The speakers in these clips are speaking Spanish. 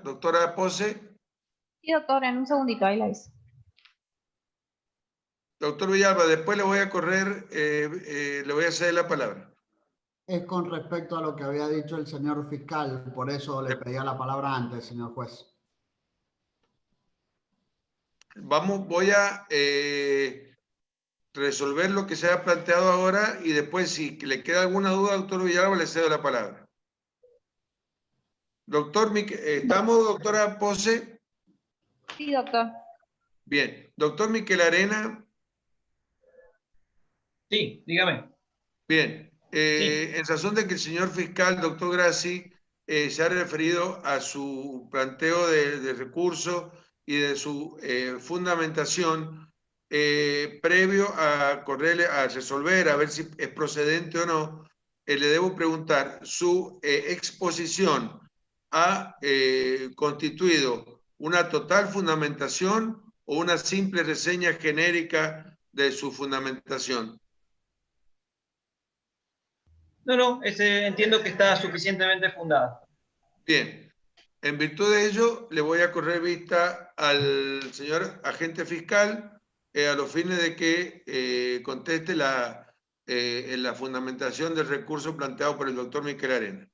doctora Pose. Sí, doctor, en un segundito, ahí la hice. Doctor Villalba, después le voy a correr, le voy a ceder la palabra. Es con respecto a lo que había dicho el señor fiscal, por eso le pedía la palabra antes, señor juez. Voy a resolver lo que se ha planteado ahora y después, si le queda alguna duda, doctor Villalba, le cedo la palabra. ¿Estamos, doctora Pose? Sí, doctor. Bien. Doctor Miquel Arena. Sí, dígame. Bien. Sí. En razón de que el señor fiscal, doctor Grassi, se ha referido a su planteo de recurso y de su fundamentación, previo a correrle, a resolver, a ver si es procedente o no, le debo preguntar, ¿su exposición ha constituido una total fundamentación o una simple reseña genérica de su fundamentación? No, entiendo que está suficientemente fundada. Bien. En virtud de ello, le voy a correr vista al señor agente fiscal a los fines de que conteste la fundamentación del recurso planteado por el doctor Miquel Arena.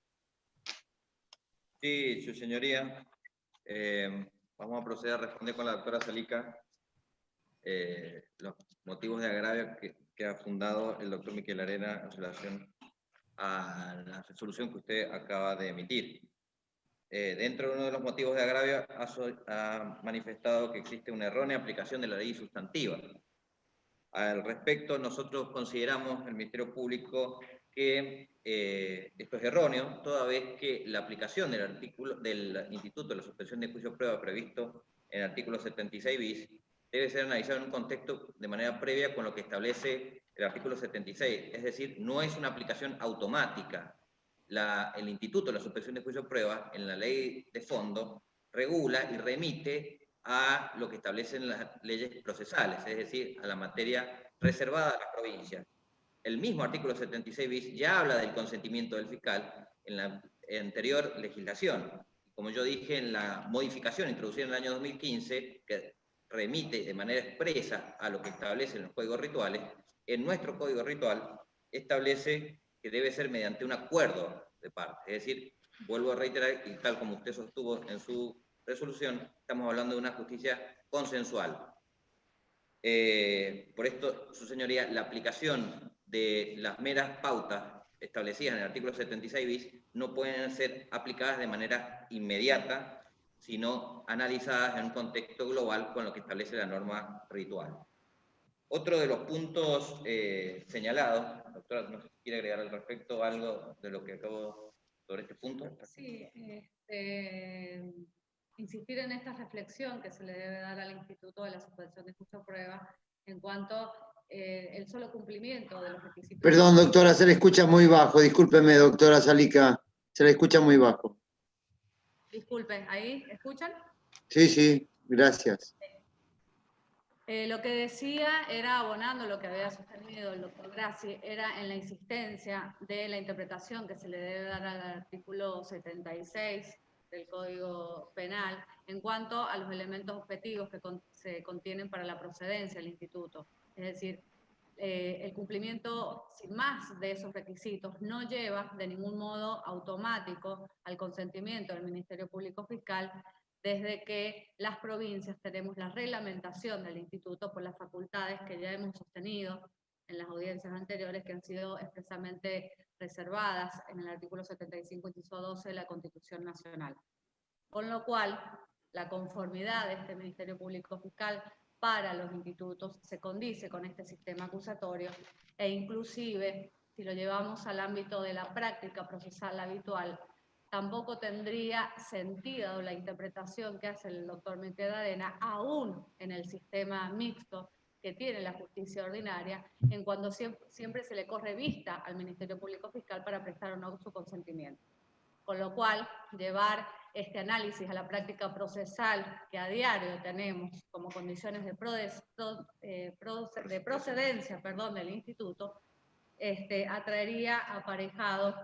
Sí, su señoría. Vamos a proceder a responder con la doctora Salica los motivos de agravio que ha fundado el doctor Miquel Arena en relación a la resolución que usted acaba de emitir. Dentro de uno de los motivos de agravio ha manifestado que existe una errónea aplicación de la ley sustantiva. Al respecto, nosotros consideramos, el Ministerio Público, que esto es erróneo, toda vez que la aplicación del artículo del Instituto de la Suspensión de Juicio de Prueba previsto en el artículo 76 bis debe ser analizado en un contexto de manera previa con lo que establece el artículo 76, es decir, no es una aplicación automática. El Instituto de la Suspensión de Juicio de Prueba, en la ley de fondo, regula y remite a lo que establecen las leyes procesales, es decir, a la materia reservada a las provincias. El mismo artículo 76 bis ya habla del consentimiento del fiscal en la anterior legislación. Como yo dije, en la modificación introducida en el año 2015, que remite de manera expresa a lo que establecen los códigos rituales, en nuestro código ritual establece que debe ser mediante un acuerdo de parte. Es decir, vuelvo a reiterar, y tal como usted sostuvo en su resolución, estamos hablando de una justicia consensual. Por esto, su señoría, la aplicación de las meras pautas establecidas en el artículo 76 bis no pueden ser aplicadas de manera inmediata, sino analizadas en un contexto global con lo que establece la norma ritual. Otro de los puntos señalados, doctora, no sé si quiere agregar al respecto algo de lo que acabo sobre este punto. Sí, insistir en esta reflexión que se le debe dar al Instituto de la Suspensión de Juicio de Prueba en cuanto el solo cumplimiento de los requisitos. Perdón, doctora, se le escucha muy bajo. Discúlpeme, doctora Salica, se le escucha muy bajo. Disculpen, ¿ahí escuchan? Sí, gracias. Lo que decía era, abonando lo que había sostenido el doctor Grassi, era en la insistencia de la interpretación que se le debe dar al artículo 76 del Código Penal en cuanto a los elementos objetivos que se contienen para la procedencia del instituto. Es decir, el cumplimiento sin más de esos requisitos no lleva de ningún modo automático al consentimiento del Ministerio Público Fiscal, desde que las provincias tenemos la reglamentación del instituto por las facultades que ya hemos sostenido en las audiencias anteriores, que han sido expresamente reservadas en el artículo 75, inciso 12 de la Constitución Nacional. Con lo cual, la conformidad de este Ministerio Público Fiscal para los institutos se condice con este sistema acusatorio e inclusive, si lo llevamos al ámbito de la práctica procesal habitual, tampoco tendría sentido la interpretación que hace el doctor Miquel Arena, aún en el sistema mixto que tiene la justicia ordinaria, en cuando siempre se le corre vista al Ministerio Público Fiscal para prestar o no su consentimiento. Con lo cual, llevar este análisis a la práctica procesal que a diario tenemos como condiciones de procedencia del instituto, atraería aparejado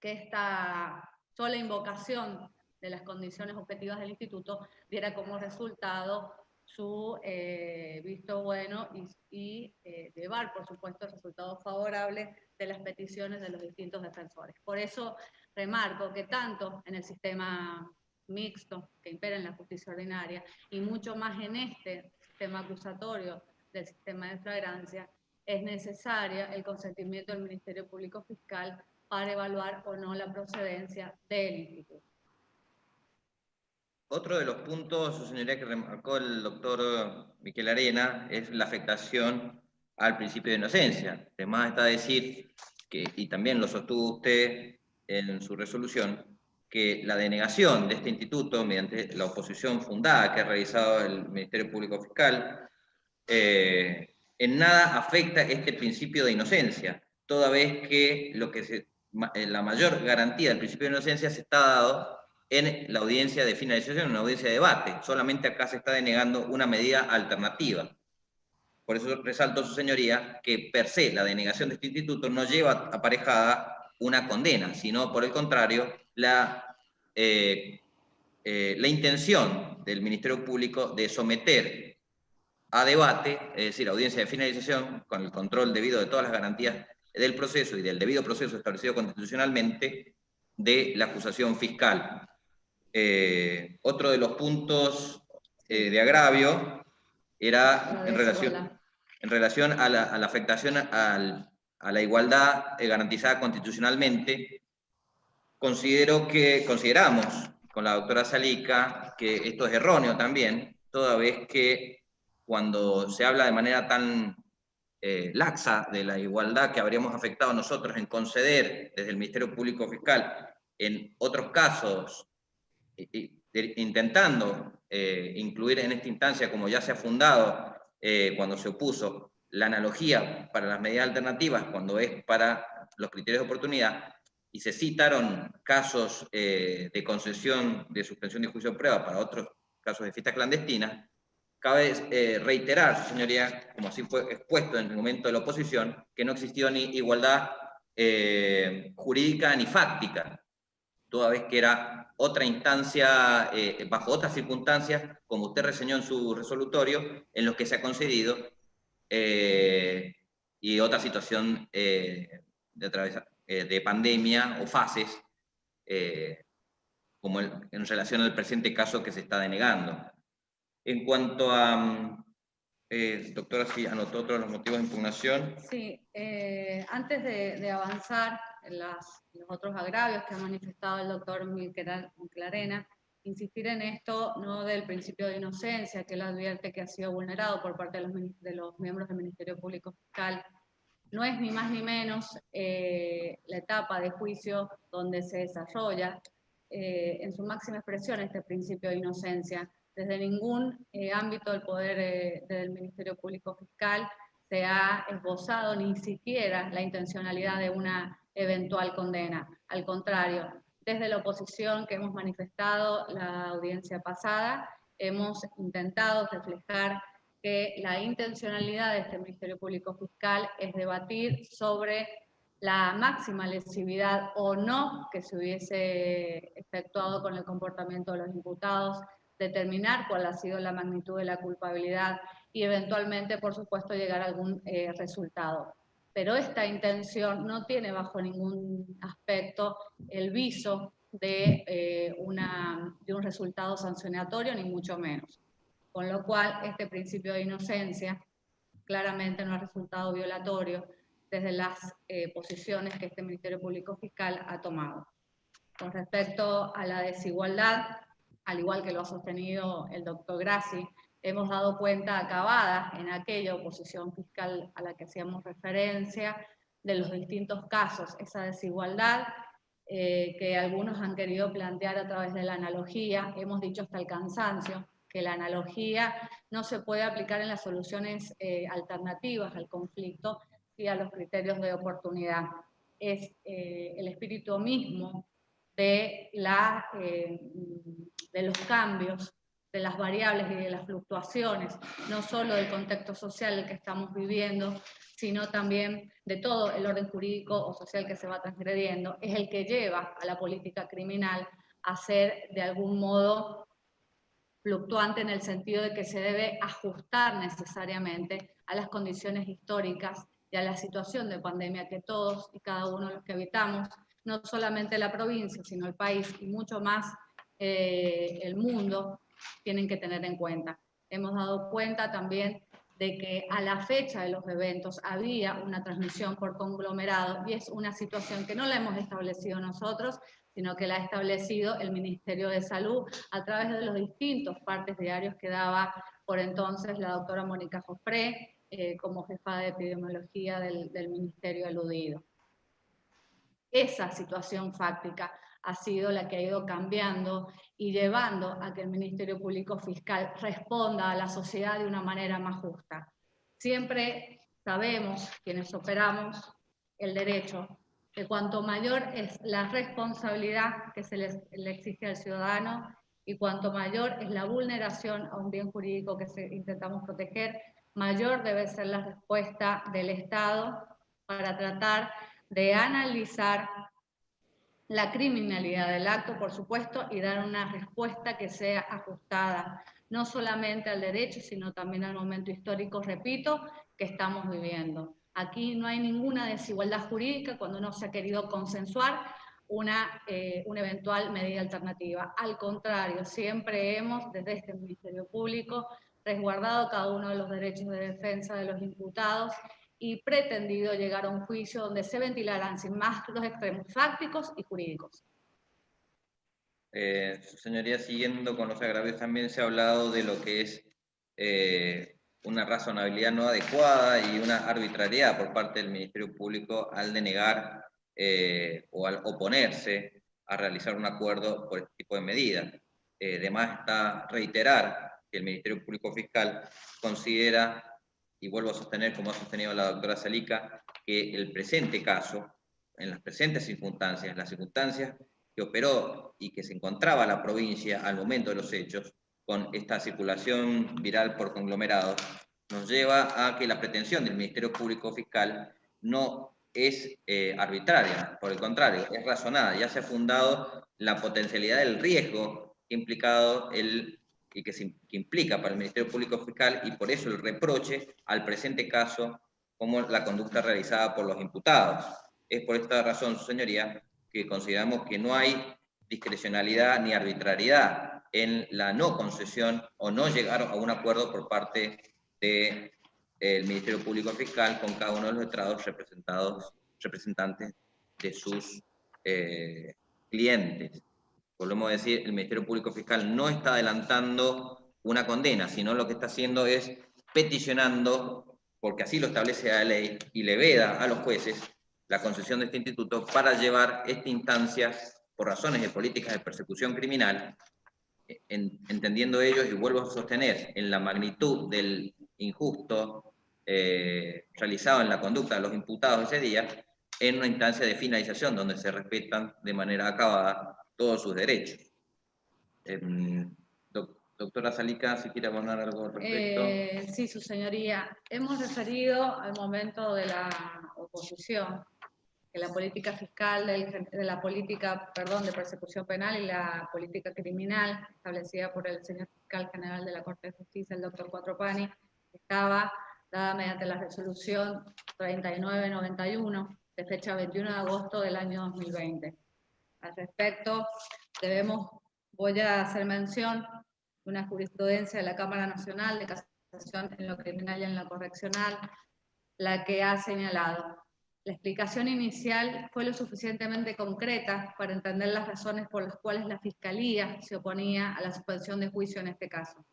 que esta sola invocación de las condiciones objetivas del instituto, diera como resultado su visto bueno y llevar, por supuesto, resultados favorables de las peticiones de los distintos defensores. Por eso remarco que tanto en el sistema mixto que impera en la justicia ordinaria y mucho más en este sistema acusatorio del sistema de flagrancia, es necesaria el consentimiento del Ministerio Público Fiscal para evaluar o no la procedencia del instituto. Otro de los puntos, su señoría, que remarcó el doctor Miquel Arena es la afectación al principio de inocencia. Además está decir, y también lo sostuvo usted en su resolución, que la denegación de este instituto mediante la oposición fundada que ha realizado el Ministerio Público Fiscal en nada afecta este principio de inocencia, toda vez que la mayor garantía del principio de inocencia se está dado en la audiencia de finalización, en una audiencia de debate. Solamente acá se está denegando una medida alternativa. Por eso resalto, su señoría, que per se la denegación de este instituto no lleva aparejada una condena, sino por el contrario, la intención del Ministerio Público de someter a debate, es decir, audiencia de finalización, con el control debido de todas las garantías del proceso y del debido proceso establecido constitucionalmente, de la acusación fiscal. Otro de los puntos de agravio era en relación a la afectación a la igualdad garantizada constitucionalmente. Consideramos con la doctora Salica que esto es erróneo también, toda vez que cuando se habla de manera tan laxa de la igualdad que habríamos afectado nosotros en conceder desde el Ministerio Público Fiscal, en otros casos, intentando incluir en esta instancia, como ya se ha fundado cuando se opuso, la analogía para las medidas alternativas cuando es para los criterios de oportunidad, y se citaron casos de concesión de suspensión de juicio de prueba para otros casos de fiesta clandestina, cabe reiterar, su señoría, como así fue expuesto en el momento de la oposición, que no existió ni igualdad jurídica ni fáctica, toda vez que era otra instancia, bajo otras circunstancias, como usted reseñó en su resolutorio, en los que se ha concedido, y otra situación de pandemia o fases, como en relación al presente caso que se está denegando. En cuanto a, doctora, si anotó otros los motivos de impugnación. Sí, antes de avanzar en los otros agravios que ha manifestado el doctor Miquel Arena, insistir en esto, no del principio de inocencia, que él advierte que ha sido vulnerado por parte de los miembros del Ministerio Público Fiscal. No es ni más ni menos la etapa de juicio donde se desarrolla en su máxima expresión este principio de inocencia. Desde ningún ámbito del poder del Ministerio Público Fiscal se ha esbozado ni siquiera la intencionalidad de una eventual condena. Al contrario, desde la oposición que hemos manifestado la audiencia pasada, hemos intentado reflejar que la intencionalidad de este Ministerio Público Fiscal es debatir sobre la máxima lesividad o no que se hubiese efectuado con el comportamiento de los imputados, determinar cuál ha sido la magnitud de la culpabilidad y eventualmente, por supuesto, llegar a algún resultado. Pero esta intención no tiene bajo ningún aspecto el viso de un resultado sancionatorio, ni mucho menos. Con lo cual, este principio de inocencia claramente no ha resultado violatorio desde las posiciones que este Ministerio Público Fiscal ha tomado. Con respecto a la desigualdad, al igual que lo ha sostenido el doctor Grassi, hemos dado cuenta acabada en aquella oposición fiscal a la que hacíamos referencia de los distintos casos, esa desigualdad que algunos han querido plantear a través de la analogía. Hemos dicho hasta el cansancio que la analogía no se puede aplicar en las soluciones alternativas al conflicto y a los criterios de oportunidad. Es el espíritu mismo de los cambios, de las variables y de las fluctuaciones, no solo del contexto social el que estamos viviendo, sino también de todo el orden jurídico o social que se va transgrediendo, es el que lleva a la política criminal a ser de algún modo fluctuante en el sentido de que se debe ajustar necesariamente a las condiciones históricas y a la situación de pandemia que todos y cada uno de los que habitamos, no solamente la provincia, sino el país y mucho más el mundo, tienen que tener en cuenta. Hemos dado cuenta también de que a la fecha de los eventos había una transmisión por conglomerado y es una situación que no la hemos establecido nosotros, sino que la ha establecido el Ministerio de Salud a través de los distintos partes diarios que daba por entonces la doctora Mónica Jofré como jefa de epidemiología del Ministerio aludido. Esa situación fáctica ha sido la que ha ido cambiando y llevando a que el Ministerio Público Fiscal responda a la sociedad de una manera más justa. Siempre sabemos, quienes operamos el derecho, que cuanto mayor es la responsabilidad que se le exige al ciudadano y cuanto mayor es la vulneración a un bien jurídico que intentamos proteger, mayor debe ser la respuesta del Estado para tratar de analizar la criminalidad del acto, por supuesto, y dar una respuesta que sea ajustada, no solamente al derecho, sino también al momento histórico, repito, que estamos viviendo. Aquí no hay ninguna desigualdad jurídica cuando no se ha querido consensuar una eventual medida alternativa. Al contrario, siempre hemos, desde este Ministerio Público, resguardado cada uno de los derechos de defensa de los imputados y pretendido llegar a un juicio donde se ventilarán sin más los extremos fácticos y jurídicos. Su señoría, siguiendo con los agravios, también se ha hablado de lo que es una razonabilidad no adecuada y una arbitrariedad por parte del Ministerio Público al denegar o al oponerse a realizar un acuerdo por este tipo de medidas. Además está reiterar que el Ministerio Público Fiscal considera, y vuelvo a sostener, como ha sostenido la doctora Salica, que el presente caso, en las presentes circunstancias, las circunstancias que operó y que se encontraba la provincia al momento de los hechos, con esta circulación viral por conglomerados, nos lleva a que la pretensión del Ministerio Público Fiscal no es arbitraria, por el contrario, es razonada. Ya se ha fundado la potencialidad del riesgo implicado que implica para el Ministerio Público Fiscal, y por eso el reproche al presente caso como la conducta realizada por los imputados. Es por esta razón, su señoría, que consideramos que no hay discrecionalidad ni arbitrariedad en la no concesión o no llegar a un acuerdo por parte del Ministerio Público Fiscal con cada uno de los letrados representantes de sus clientes. Volvemos a decir, el Ministerio Público Fiscal no está adelantando una condena, sino lo que está haciendo es peticionando, porque así lo establece la ley, y le veda a los jueces la concesión de este instituto para llevar esta instancia por razones de políticas de persecución criminal, entendiendo ellos, y vuelvo a sostener, en la magnitud del injusto realizado en la conducta de los imputados ese día, en una instancia de finalización donde se respetan de manera acabada todos sus derechos. Doctora Salica, si quiere abonar algo al respecto. Sí, su señoría. Hemos referido al momento de la oposición que la política fiscal, de la política, perdón, de persecución penal y la política criminal establecida por el señor fiscal general de la Corte de Justicia, el doctor Cuatropani, estaba dada mediante la resolución 3991 de fecha 21 de agosto del año 2020. Al respecto, voy a hacer mención de una jurisprudencia de la Cámara Nacional de Casación en lo criminal y en lo correccional, la que ha señalado: la explicación inicial fue lo suficientemente concreta para entender las razones por las cuales la Fiscalía se oponía a la suspensión de juicio en este caso.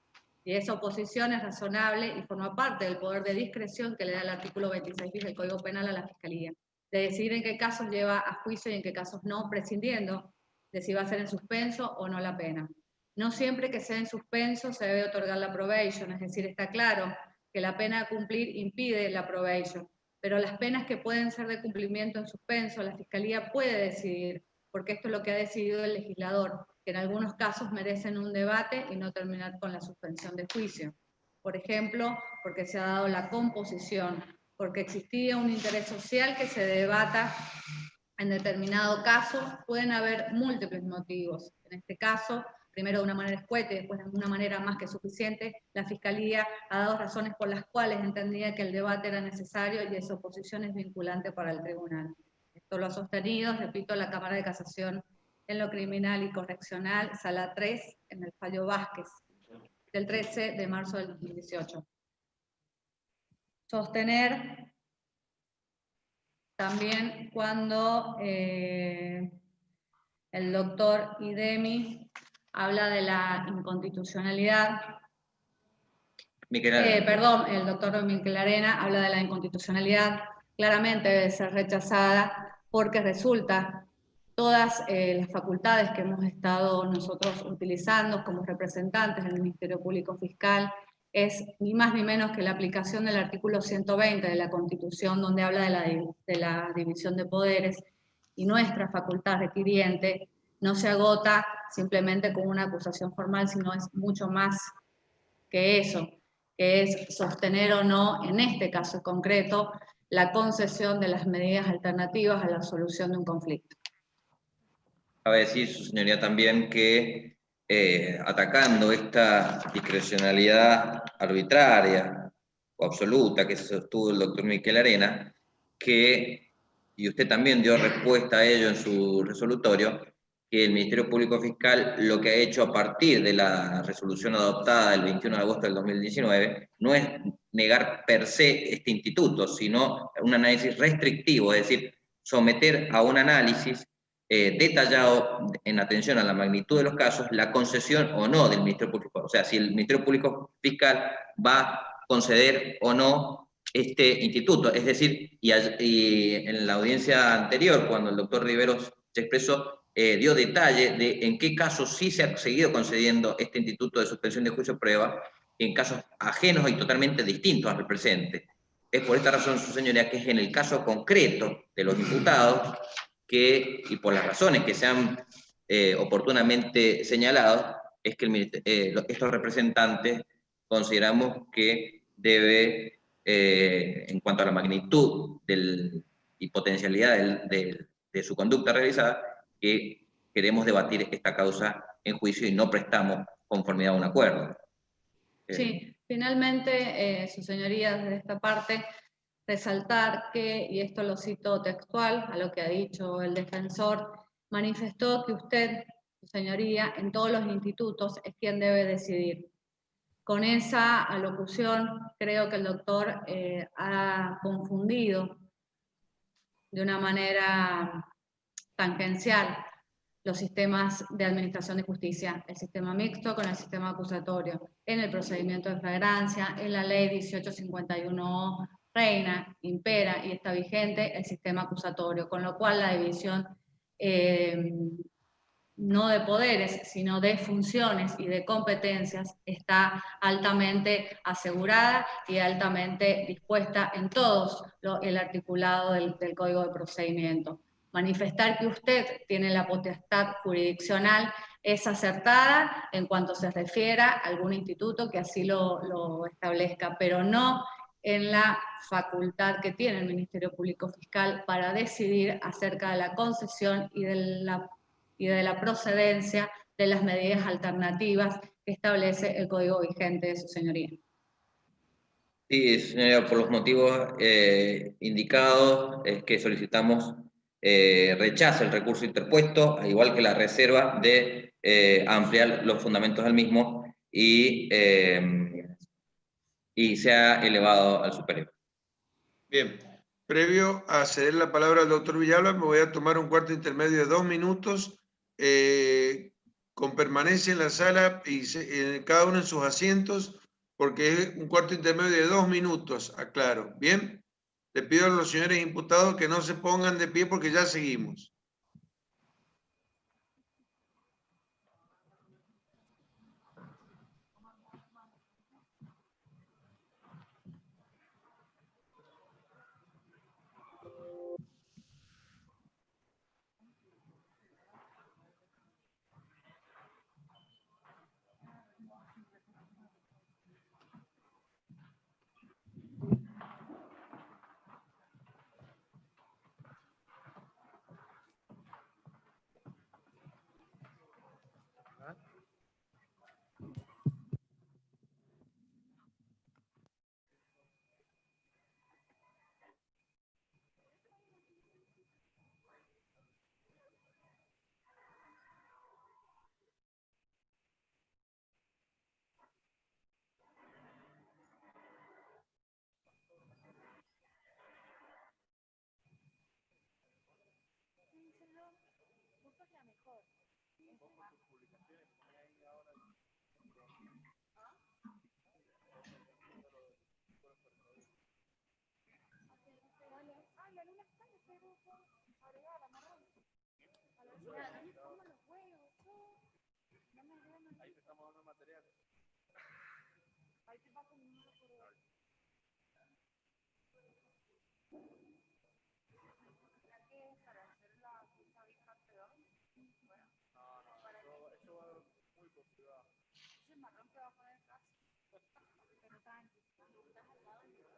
Y esa oposición es razonable y forma parte del poder de discreción que le da el artículo 26 bis del Código Penal a la Fiscalía, de decidir en qué casos lleva a juicio y en qué casos no, prescindiendo de si va a ser en suspenso o no la pena. No siempre que sea en suspenso se debe otorgar la probation, es decir, está claro que la pena a cumplir impide la probation, pero las penas que pueden ser de cumplimiento en suspenso, la Fiscalía puede decidir, porque esto es lo que ha decidido el legislador, que en algunos casos merecen un debate y no terminar con la suspensión de juicio. Por ejemplo, porque se ha dado la composición, porque existía un interés social que se debata en determinado caso pueden haber múltiples motivos. En este caso, primero de una manera escueta y después de una manera más que suficiente, la Fiscalía ha dado razones por las cuales entendía que el debate era necesario y esa oposición es vinculante para el tribunal. Esto lo ha sostenido, repito, la Cámara de Casación en lo criminal y correccional, Sala 3, en el fallo Vázquez, del 13 de marzo del 2018. Sostener también cuando el doctor Idemi habla de la inconstitucionalidad, el doctor Miquel Arena habla de la inconstitucionalidad, claramente debe ser rechazada porque resulta todas las facultades que hemos estado nosotros utilizando como representantes del Ministerio Público Fiscal es ni más ni menos que la aplicación del artículo 120 de la Constitución, donde habla de la división de poderes, y nuestra facultad requiriente no se agota simplemente con una acusación formal, sino es mucho más que eso, que es sostener o no, en este caso concreto, la concesión de las medidas alternativas a la solución de un conflicto. Cabe decir, su señoría, también que atacando esta discrecionalidad arbitraria o absoluta que sostuvo el doctor Miquel Arena, y usted también dio respuesta a ello en su resolutorio, que el Ministerio Público Fiscal lo que ha hecho a partir de la resolución adoptada el 21 de agosto del 2019 no es negar per se este instituto, sino un análisis restrictivo, es decir, someter a un análisis detallado en atención a la magnitud de los casos, la concesión o no del Ministerio Público, o sea, si el Ministerio Público Fiscal va a conceder o no este instituto. Es decir, y en la audiencia anterior, cuando el doctor Riveros se expresó, dio detalle de en qué casos sí se ha seguido concediendo este instituto de suspensión de juicio de prueba, en casos ajenos y totalmente distintos al presente. Es por esta razón, su señoría, que es en el caso concreto de los imputados, y por las razones que se han oportunamente señalado, es que estos representantes consideramos que debe, en cuanto a la magnitud y potencialidad de su conducta realizada, que queremos debatir esta causa en juicio y no prestamos conformidad a un acuerdo. Sí, finalmente, su señoría, desde esta parte, resaltar que, y esto lo cito textual a lo que ha dicho el defensor, manifestó que usted, su señoría, en todos los institutos es quien debe decidir. Con esa alocución creo que el doctor ha confundido de una manera tangencial los sistemas de administración de justicia, el sistema mixto con el sistema acusatorio, en el procedimiento de flagrancia, en la ley 1851 reina, impera y está vigente el sistema acusatorio, con lo cual la división no de poderes, sino de funciones y de competencias está altamente asegurada y altamente dispuesta en todos el articulado del Código de Procedimiento. Manifestar que usted tiene la potestad jurisdiccional es acertada en cuanto se refiera a algún instituto que así lo establezca, pero no en la facultad que tiene el Ministerio Público Fiscal para decidir acerca de la concesión y de la procedencia de las medidas alternativas que establece el Código vigente de su señoría. Sí, señoría, por los motivos indicados es que solicitamos rechazo el recurso interpuesto, al igual que la reserva de ampliar los fundamentos del mismo y sea elevado al superior. Bien, previo a ceder la palabra al doctor Villalba, me voy a tomar un cuarto intermedio de 2 minutos con permanencia en la sala y cada uno en sus asientos, porque es un cuarto intermedio de 2 minutos, aclaro. Bien, le pido a los señores imputados que no se pongan de pie porque ya seguimos.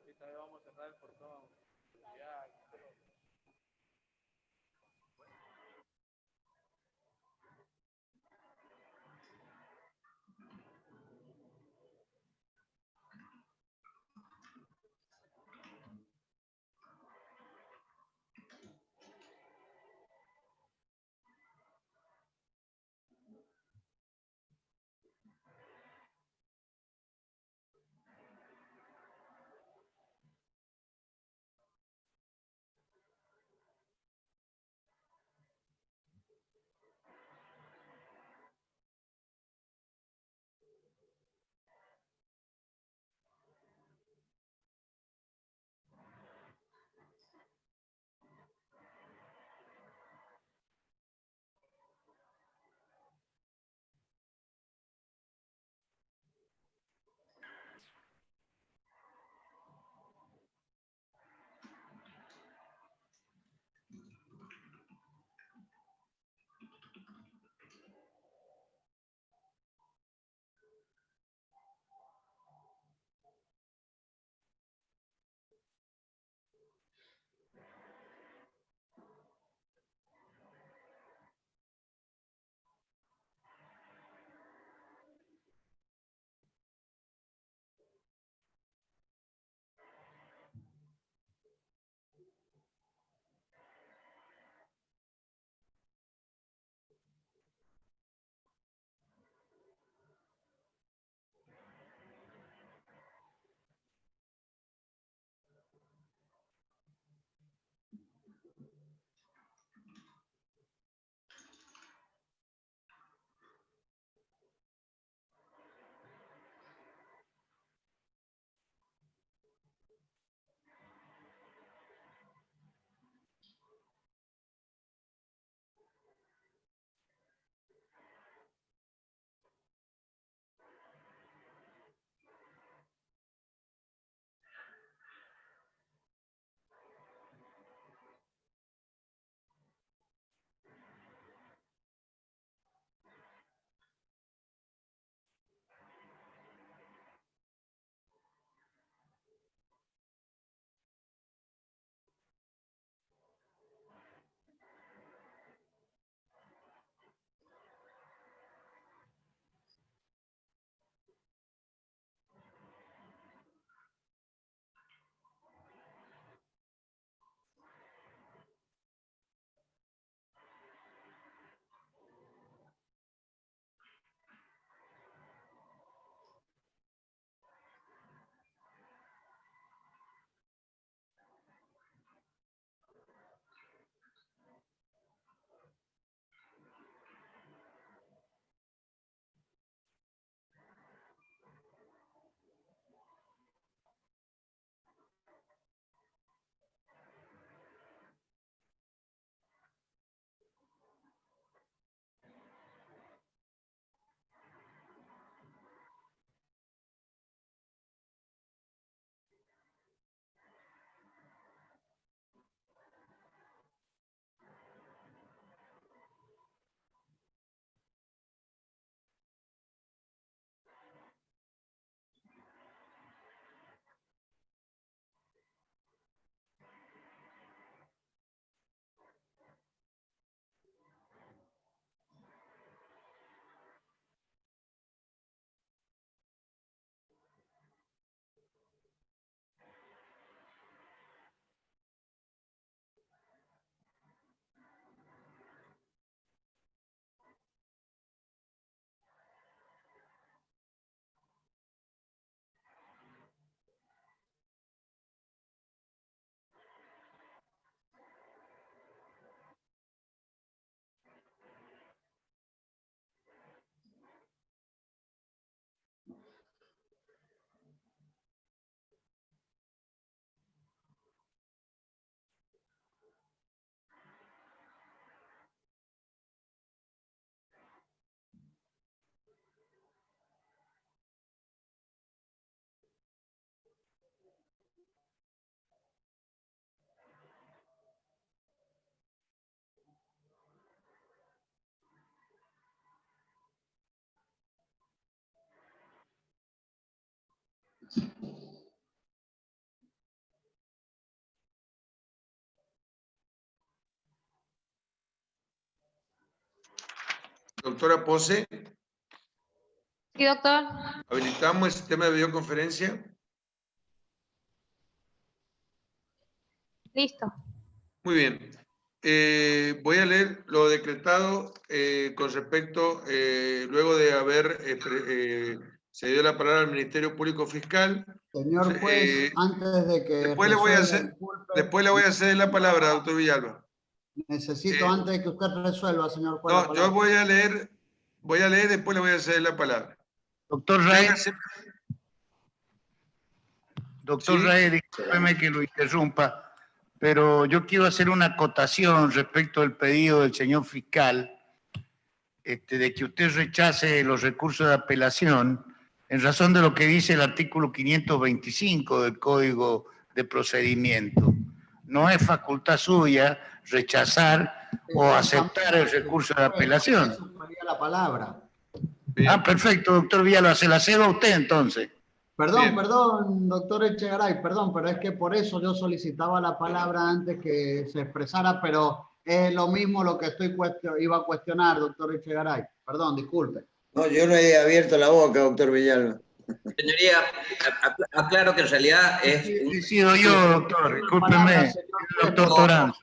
Esta vez vamos a cerrar el portón. Ya, Doctora Pose, Sí, doctor. habilitamos el sistema de videoconferencia. Listo. Muy bien. Voy a leer lo decretado con respecto, luego de haber cedido la palabra al Ministerio Público Fiscal. Señor juez, antes de que Después le voy a resuelva, hacer, disculpe, después le voy a ceder la palabra, doctor Villalba. necesito antes de que usted resuelva, señor juez, la No, yo palabra. voy a leer, después le voy a ceder la palabra. Doctor Raed, Sí. discúlpeme que lo interrumpa, pero yo quiero hacer una acotación respecto al pedido del señor fiscal de que usted rechace los recursos de apelación en razón de lo que dice el artículo 525 del Código de Procedimiento. No es facultad suya rechazar o aceptar el recurso de apelación. Eso sería la palabra. Bien. Ah, perfecto, doctor Villalba, se la cedo a usted entonces. Perdón, Bien. perdón, doctor Echegaray, perdón, pero es que por eso yo solicitaba la palabra antes que se expresara, pero es lo mismo lo que iba a cuestionar, doctor Echegaray. Perdón, disculpe. No, yo no he abierto la boca, doctor Villalba. Señoría, aclaro que en realidad es He sido yo, doctor, discúlpeme, doctor Toranzo.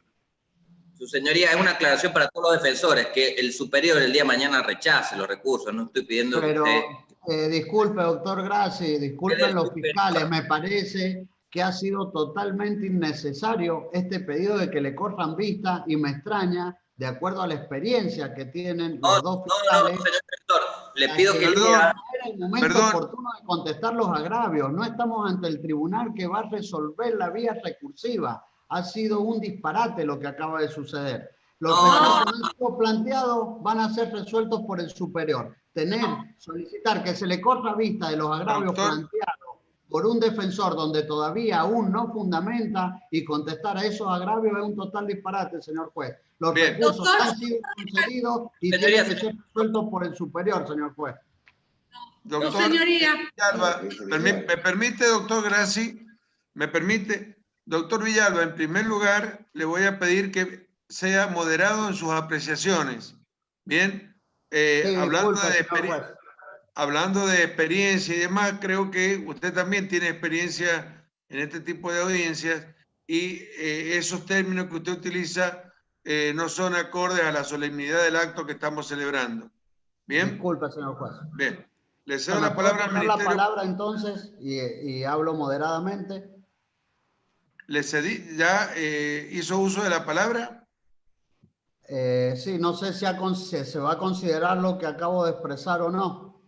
su señoría, es una aclaración para todos los defensores, que el superior el día de mañana rechace los recursos. No estoy pidiendo Pero, que usted... disculpe, doctor Grassi, disculpen los fiscales, me parece que ha sido totalmente innecesario este pedido de que le corran vista y me extraña, de acuerdo a la experiencia que tienen los dos fiscales. señor director, le pido que Perdón, lea... Era el momento Perdón. oportuno de contestar los agravios. No estamos ante el tribunal que va a resolver la vía recursiva. Ha sido un disparate lo que acaba de suceder. Los recursos que han sido planteados van a ser resueltos por el superior. Solicitar que se le corra vista de los agravios Doctor. planteados por un defensor donde todavía aún no fundamenta y contestar a esos agravios es un total disparate, señor juez. Los Bien. recursos Doctor. han sido concedidos y Señoría, tienen que ser resueltos por el superior, señor juez. Doctor Señoría. Villalba, me permite, doctor Grassi, me permite. Doctor Villalba, en primer lugar, le voy a pedir que sea moderado en sus apreciaciones. Bien, Sí, hablando, disculpe, señor juez. hablando de experiencia y demás, creo que usted también tiene experiencia en este tipo de audiencias y esos términos que usted utiliza no son acordes a la solemnidad del acto que estamos celebrando. Bien, Disculpe, señor juez. bien. Le cedo ¿Me la puedo palabra al tomar la Ministerio. palabra entonces y hablo moderadamente? Le cedí, ¿ya hizo uso de la palabra? Sí, no sé si se va a considerar lo que acabo de expresar o no.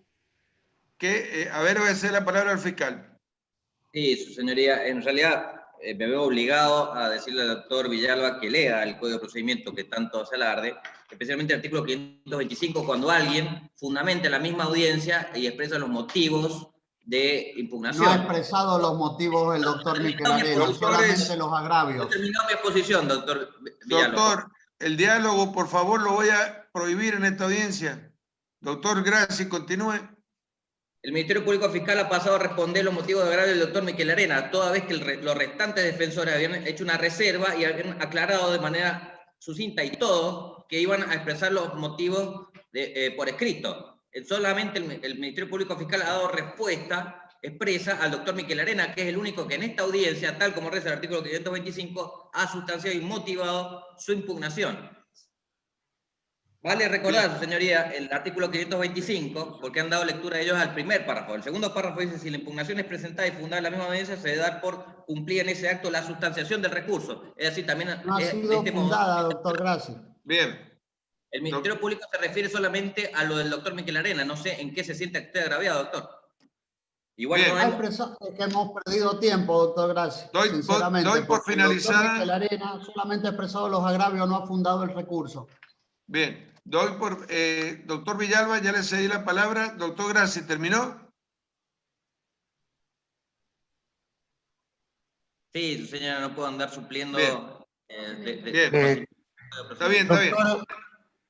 A ver, voy a hacer la palabra al fiscal. Sí, su señoría, en realidad me veo obligado a decirle al doctor Villalba que lea el Código de Procedimiento que tanto se alarde, especialmente el artículo 525, cuando alguien fundamenta la misma audiencia y expresa los motivos de impugnación. No ha expresado los motivos el doctor Miquel Arena, solamente los agravios. He terminado mi exposición, doctor Villalba. Doctor, el diálogo, por favor, lo voy a prohibir en esta audiencia. Doctor, gracias, continúe. El Ministerio Público Fiscal ha pasado a responder los motivos de agravio del doctor Miquel Arena, toda vez que los restantes defensores habían hecho una reserva y habían aclarado de manera sucinta y todo que iban a expresar los motivos por escrito. Solamente el Ministerio Público Fiscal ha dado respuesta expresa al doctor Miquel Arena, que es el único que en esta audiencia, tal como reza el artículo 525, ha sustanciado y motivado su impugnación. Vale recordar, su señoría, el artículo 525, porque han dado lectura ellos al primer párrafo. El segundo párrafo dice, si la impugnación es presentada y fundada en la misma audiencia, se debe dar por cumplir en ese acto la sustanciación del recurso. Es decir, también... No ha sido fundada, doctor Grassi. Bien. El Ministerio Público se refiere solamente a lo del doctor Miquel Arena. No sé en qué se siente usted agraviado, doctor. Igual Bien. no Ha hemos... expresado que hemos perdido tiempo, doctor Grassi. Sinceramente, doy por porque el doctor finalizada. Miquel Arena solamente ha expresado los agravios, no ha fundado el recurso. Bien, doy por... doctor Villalba, ya le cedí la palabra. Doctor Grassi, ¿terminó? Sí, su señora, no puedo andar supliendo... Bien. Bien. Está bien, está bien.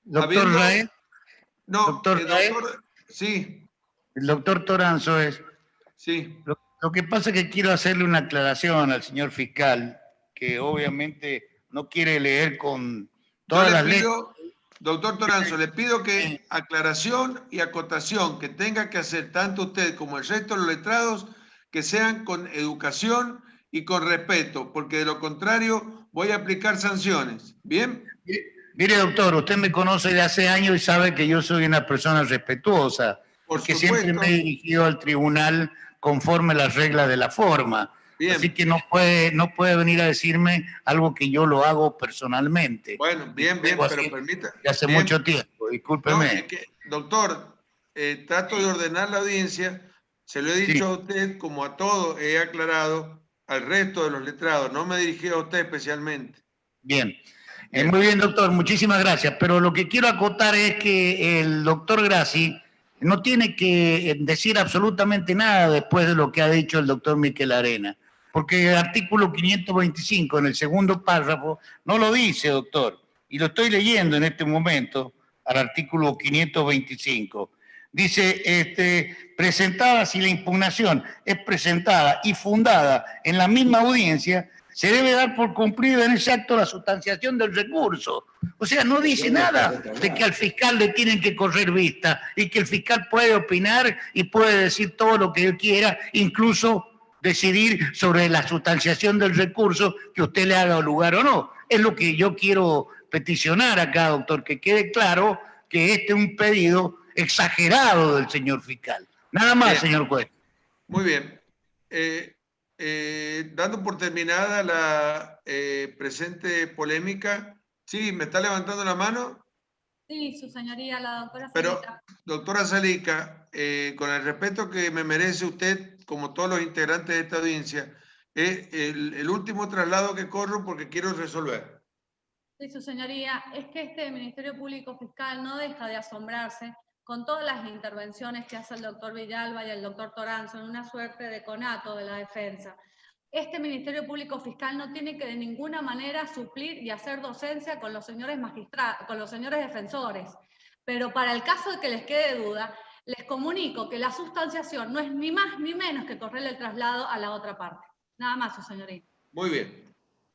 Doctor Raed, No, doctor Raed. sí, el doctor Toranzo es. sí. Lo que pasa es que quiero hacerle una aclaración al señor fiscal, que obviamente no quiere leer con todas las letras. Doctor Toranzo, le pido que aclaración y acotación que tenga que hacer tanto usted como el resto de los letrados, que sean con educación y con respeto, porque de lo contrario voy a aplicar sanciones. ¿Bien? Mire, doctor, usted me conoce de hace años y sabe que yo soy una persona respetuosa, porque siempre me he dirigido al tribunal conforme las reglas de la forma. Bien. Así que no puede venir a decirme algo que yo lo hago personalmente. Bueno, bien, pero permita. Hace bien. mucho tiempo, discúlpeme. No, es que, doctor, trato de ordenar la audiencia, se lo he dicho a usted como a todos, he aclarado al resto de los letrados, no me dirigí a usted especialmente. Bien. Muy bien, doctor, muchísimas gracias. Pero lo que quiero acotar es que el doctor Grassi no tiene que decir absolutamente nada después de lo que ha dicho el doctor Miquel Arena, porque el artículo 525 en el segundo párrafo no lo dice, doctor, y lo estoy leyendo en este momento al artículo 525. Dice, presentada si la impugnación es presentada y fundada en la misma audiencia, se debe dar por cumplida en ese acto la sustanciación del recurso. O sea, no dice nada de que al fiscal le tienen que correr vista y que el fiscal puede opinar y puede decir todo lo que él quiera, incluso decidir sobre la sustanciación del recurso que usted le haga lugar o no. Es lo que yo quiero peticionar acá, doctor, que quede claro que este es un pedido exagerado del señor fiscal. Nada más, bien, señor juez. Muy bien. Dando por terminada la presente polémica, sí, ¿me está levantando la mano? Sí, su señoría, la doctora Salica. Pero, doctora Salica, con el respeto que me merece usted, como todos los integrantes de esta audiencia, es el último traslado que corro porque quiero resolver. Sí, su señoría, es que este Ministerio Público Fiscal no deja de asombrarse con todas las intervenciones que hace el doctor Villalba y el doctor Toranzo en una suerte de conato de la defensa. Este Ministerio Público Fiscal no tiene que de ninguna manera suplir y hacer docencia con los señores magistrados, con los señores defensores. Pero para el caso de que les quede duda, les comunico que la sustanciación no es ni más ni menos que correr el traslado a la otra parte. Nada más, su señoría. Muy bien.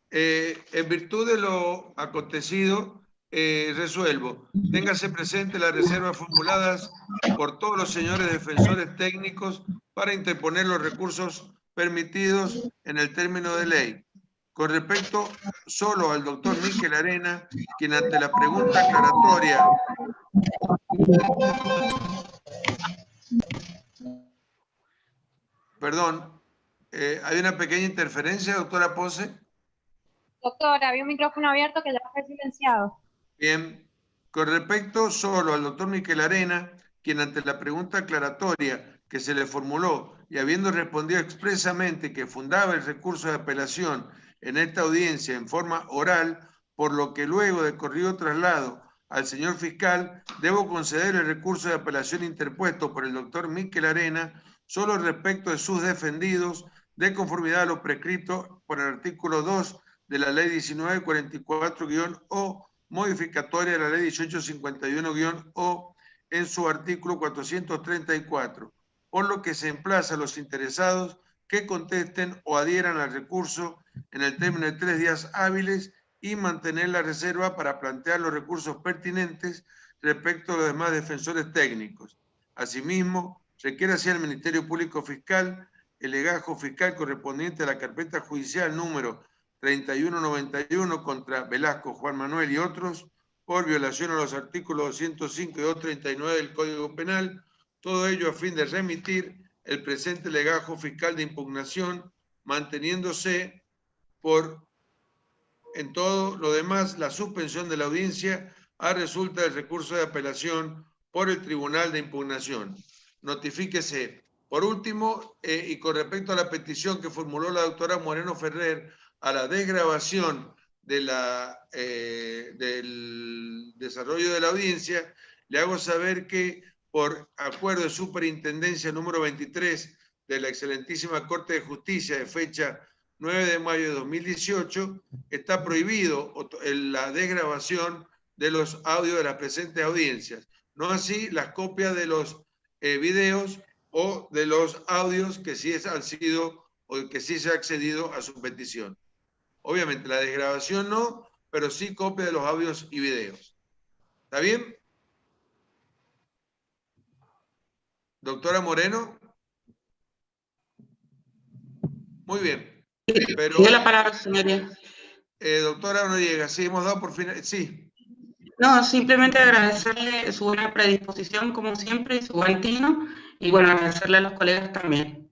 En virtud de lo acontecido, resuelvo. Téngase presente las reservas formuladas por todos los señores defensores técnicos para interponer los recursos permitidos en el término de ley. Con respecto solo al doctor Miquel Arena, quien ante la pregunta aclaratoria perdón, hay una pequeña interferencia, doctora Pose. Doctora, había un micrófono abierto que ya fue silenciado. Bien, con respecto solo al doctor Miquel Arena, quien ante la pregunta aclaratoria que se le formuló y habiendo respondido expresamente que fundaba el recurso de apelación en esta audiencia en forma oral, por lo que luego de corrido traslado al señor fiscal, debo conceder el recurso de apelación interpuesto por el doctor Miquel Arena solo respecto de sus defendidos, de conformidad a lo prescrito por el artículo 2 de la ley 1944-O, modificatoria de la ley 1851-O, en su artículo 434, por lo que se emplaza a los interesados que contesten o adhieran al recurso en el término de 3 días hábiles y mantener la reserva para plantear los recursos pertinentes respecto a los demás defensores técnicos. Asimismo, requiere así al Ministerio Público Fiscal el legajo fiscal correspondiente a la carpeta judicial número 3191 contra Velasco, Juan Manuel y otros por violación a los artículos 205 y 239 del Código Penal, todo ello a fin de remitir el presente legajo fiscal de impugnación, manteniéndose por, en todo lo demás, la suspensión de la audiencia a resulta del recurso de apelación por el Tribunal de Impugnación. Notifíquese. Por último, y con respecto a la petición que formuló la doctora Moreno Ferrer a la desgrabación de del desarrollo de la audiencia, le hago saber que por acuerdo de superintendencia número 23 de la excelentísima Corte de Justicia de fecha 9 de mayo de 2018, está prohibido la desgrabación de los audios de las presentes audiencias. No así las copias de los videos o de los audios que sí han sido o que sí se ha accedido a su petición. Obviamente la desgrabación no, pero sí copia de los audios y videos. ¿Está bien? Doctora Moreno. Muy bien. Pero, Tiene la palabra, señoría. Doctora Noriega, sí, hemos dado por final. Sí. No, simplemente agradecerle su buena predisposición, como siempre, y su buen tino, y bueno, agradecerle a los colegas también.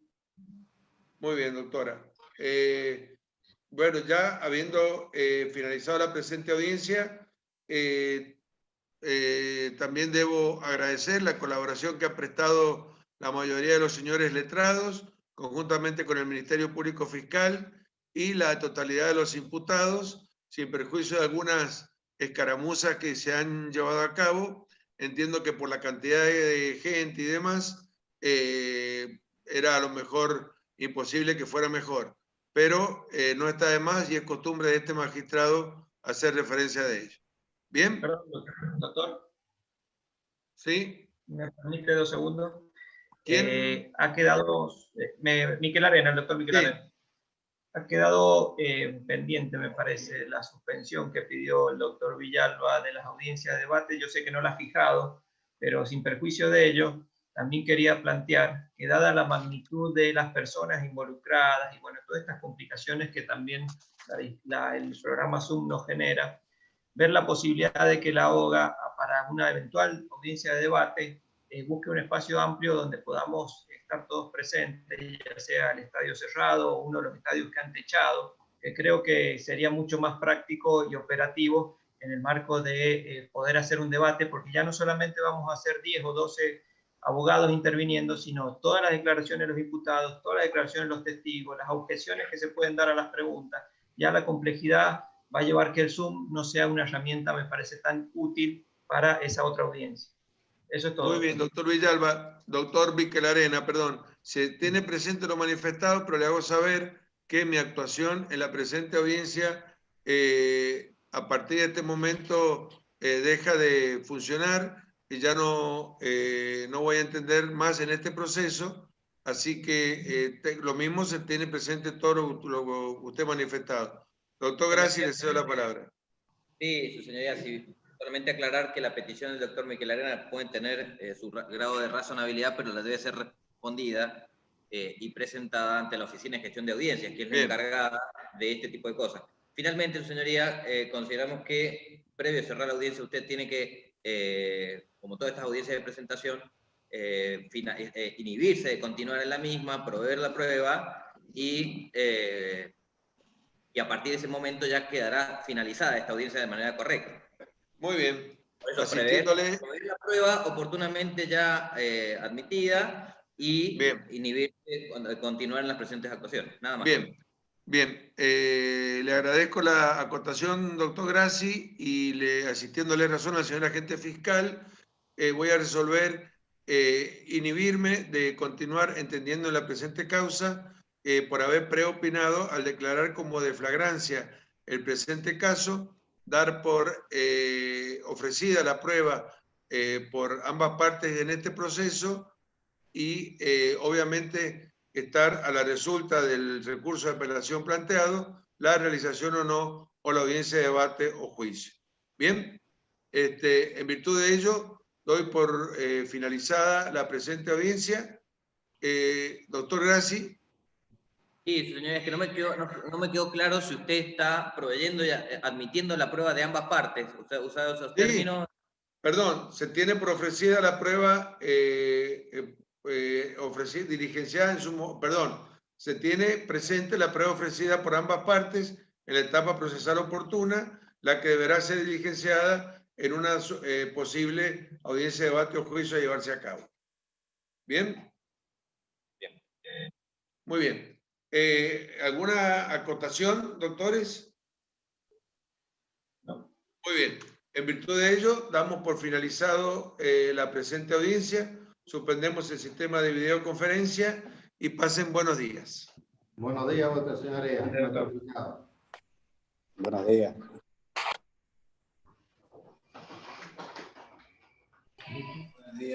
Muy bien, doctora. Bueno, ya habiendo finalizado la presente audiencia, también debo agradecer la colaboración que ha prestado la mayoría de los señores letrados, conjuntamente con el Ministerio Público Fiscal y la totalidad de los imputados, sin perjuicio de algunas escaramuzas que se han llevado a cabo. Entiendo que por la cantidad de gente y demás, era a lo mejor imposible que fuera mejor, pero no está de más y es costumbre de este magistrado hacer referencia de ello. ¿Bien? Perdón, doctor. ¿Sí? ¿Me permite 2 segundos? ¿Quién? Ha quedado, Miquel Arena, el doctor Miquel Arena. Ha quedado pendiente, me parece, la suspensión que pidió el doctor Villalba de las audiencias de debate. Yo sé que no la ha fijado, pero sin perjuicio de ello, también quería plantear que dada la magnitud de las personas involucradas y bueno, todas estas complicaciones que también el programa Zoom nos genera, ver la posibilidad de que la AOGA, para una eventual audiencia de debate, busque un espacio amplio donde podamos estar todos presentes, ya sea el estadio cerrado o uno de los estadios que han techado, que creo que sería mucho más práctico y operativo en el marco de poder hacer un debate, porque ya no solamente vamos a hacer 10 o 12 abogados interviniendo, sino todas las declaraciones de los imputados, todas las declaraciones de los testigos, las objeciones que se pueden dar a las preguntas. Ya la complejidad va a llevar que el Zoom no sea una herramienta, me parece, tan útil para esa otra audiencia. Eso es todo. Muy bien, doctor Villalba. Doctor Miquel-Arena, perdón. Se tiene presente lo manifestado, pero le hago saber que mi actuación en la presente audiencia, a partir de este momento, deja de funcionar y ya no voy a entender más en este proceso. Así que lo mismo se tiene presente todo lo que usted ha manifestado. Doctor, gracias, le cedo la palabra. Sí, su señoría, sí. Solamente aclarar que la petición del doctor Miquel Arena puede tener su grado de razonabilidad, pero la debe ser respondida y presentada ante la Oficina de Gestión de Audiencias, que es la encargada de este tipo de cosas. Finalmente, su señoría, consideramos que previo a cerrar la audiencia usted tiene que, como todas estas audiencias de presentación, inhibirse de continuar en la misma, proveer la prueba y a partir de ese momento ya quedará finalizada esta audiencia de manera correcta. Muy bien. Por eso, prever la prueba oportunamente ya admitida y inhibirse continuar en las presentes actuaciones. Nada más. Bien, bien. Le agradezco la acotación, doctor Grassi, y asistiéndole razón al señor agente fiscal, voy a resolver inhibirme de continuar entendiendo la presente causa por haber preopinado al declarar como de flagrancia el presente caso, dar por ofrecida la prueba por ambas partes en este proceso y obviamente estar a la resulta del recurso de apelación planteado, la realización o no, o la audiencia de debate o juicio. Bien, en virtud de ello, doy por finalizada la presente audiencia. Doctor Grassi. Sí, señoría, es que no me quedó claro si usted está proveyendo y admitiendo la prueba de ambas partes. Usted usado esos términos. Perdón, se tiene por ofrecida la prueba diligenciada en su... Perdón, se tiene presente la prueba ofrecida por ambas partes en la etapa procesal oportuna, la que deberá ser diligenciada en una posible audiencia de debate o juicio a llevarse a cabo. ¿Bien? Bien. Muy bien. ¿Alguna acotación, doctores? No. Muy bien. En virtud de ello, damos por finalizado la presente audiencia, suspendemos el sistema de videoconferencia y pasen buenos días. Buenos días, señoría. Buenos días.